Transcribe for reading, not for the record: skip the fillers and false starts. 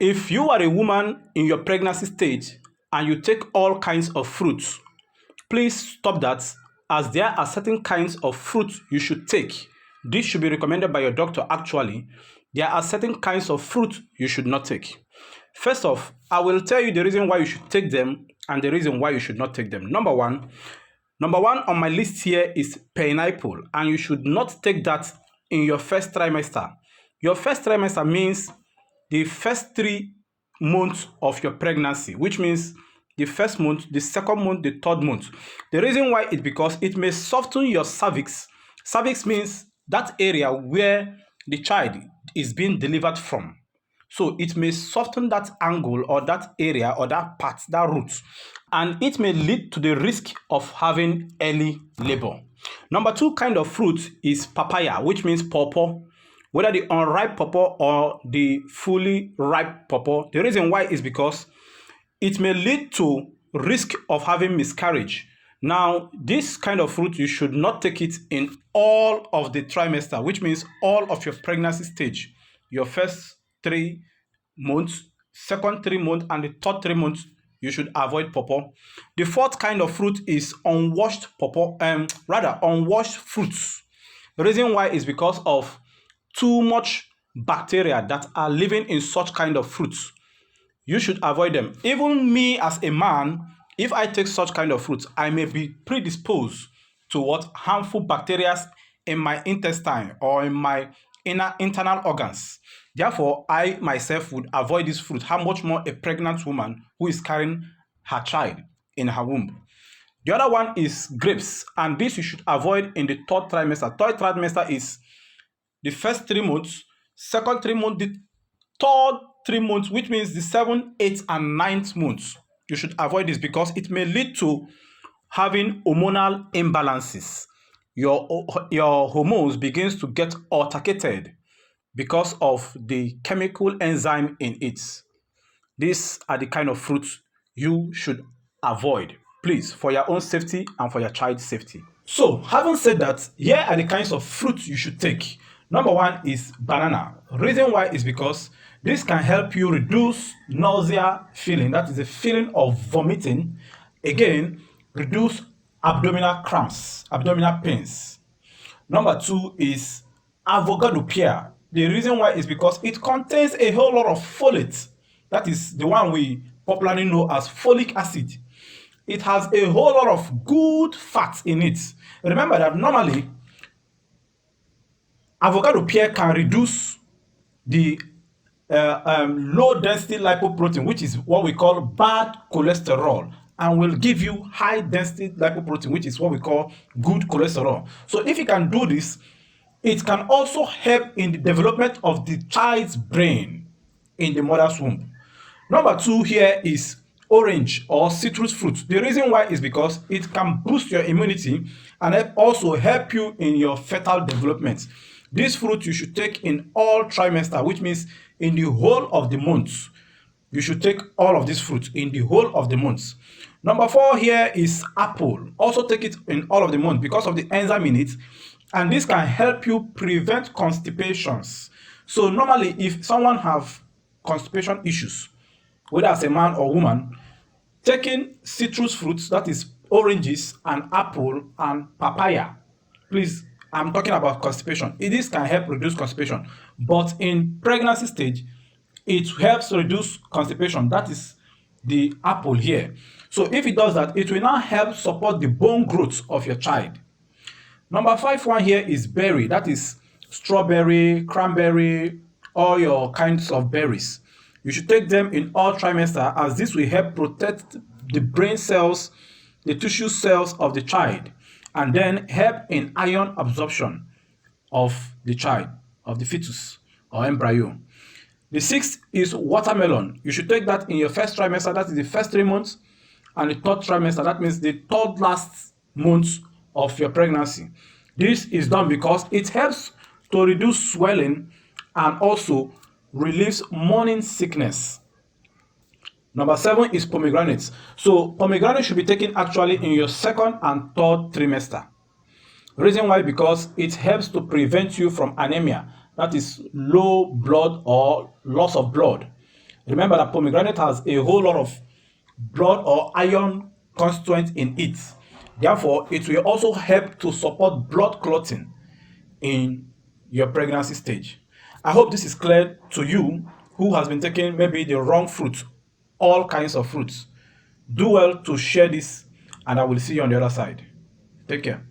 If you are a woman in your pregnancy stage and you take all kinds of fruits, please stop that, as there are certain kinds of fruits you should take. This should be recommended by your doctor actually. There are certain kinds of fruit you should not take. First off, I will tell you the reason why you should take them and the reason why you should not take them. Number one on my list here is pineapple, and you should not take that in your first trimester. Your first trimester means the first 3 months of your pregnancy, which means the first month, the second month, the third month. The reason why is because it may soften your cervix. Cervix means that area where the child is being delivered from. So it may soften that angle or that area or that part, that root, and it may lead to the risk of having early labor. Number 2 kind of fruit is papaya, which means pawpaw, whether the unripe pawpaw or the fully ripe pawpaw. The reason why is because it may lead to risk of having miscarriage. Now, this kind of fruit, you should not take it in all of the trimester, which means all of your pregnancy stage. Your first 3 months, second 3 months, and the third 3 months, you should avoid pawpaw. The 4th kind of fruit is unwashed pawpaw, unwashed fruits. The reason why is because of too much bacteria that are living in such kind of fruits. You should avoid them. Even me as a man, if I take such kind of fruits, I may be predisposed to what harmful bacteria in my intestine or in my internal organs. Therefore, I myself would avoid this fruit. How much more a pregnant woman who is carrying her child in her womb? The other one is grapes, and this you should avoid in the third trimester. Third trimester is the first 3 months, second 3 months, the third 3 months, which means the 7th, 8th, and 9th months. You should avoid this because it may lead to having hormonal imbalances. Your hormones begins to get altercated because of the chemical enzyme in it. These are the kind of fruits you should avoid, please, for your own safety and for your child's safety. So, having said that, here are the kinds of fruits you should take. Number 1 is banana. Reason why is because this can help you reduce nausea feeling, that is the feeling of vomiting. Again, reduce abdominal cramps, abdominal pains. Number 2 is avocado pear. The reason why is because it contains a whole lot of folate. That is the one we popularly know as folic acid. It has a whole lot of good fats in it. Remember that normally avocado pear can reduce the low density lipoprotein, which is what we call bad cholesterol, and will give you high density lipoprotein, which is what we call good cholesterol. So if you can do this, it can also help in the development of the child's brain in the mother's womb. Number 2 here is orange or citrus fruit. The reason why is because it can boost your immunity and also help you in your fetal development. This fruit you should take in all trimester, which means in the whole of the months. You should take all of these fruits in the whole of the months. Number 4 here is apple. Also take it in all of the months because of the enzyme in it, and this can help you prevent constipations. So normally, if someone have constipation issues, whether as a man or woman, taking citrus fruits, that is oranges and apple and papaya, please, I'm talking about constipation. This can help reduce constipation, but in pregnancy stage, it helps reduce constipation. That is the apple here. So if it does that, it will now help support the bone growth of your child. Number 5 one here is berry. That is strawberry, cranberry, all your kinds of berries. You should take them in all trimester, as this will help protect the brain cells, the tissue cells of the child, and then help in iron absorption of the child, of the fetus or embryo. The 6th is watermelon. You should take that in your first trimester, that is the first 3 months, and the third trimester, that means the third last month of your pregnancy. This is done because it helps to reduce swelling and also relieves morning sickness. Number 7 is pomegranate. So pomegranate should be taken actually in your second and third trimester. Reason why? Because it helps to prevent you from anemia, that is low blood or loss of blood. Remember that pomegranate has a whole lot of blood or iron constituent in it. Therefore, it will also help to support blood clotting in your pregnancy stage. I hope this is clear to you who has been taking maybe the wrong fruit, all kinds of fruits. Do well to share this, and I will see you on the other side. Take care.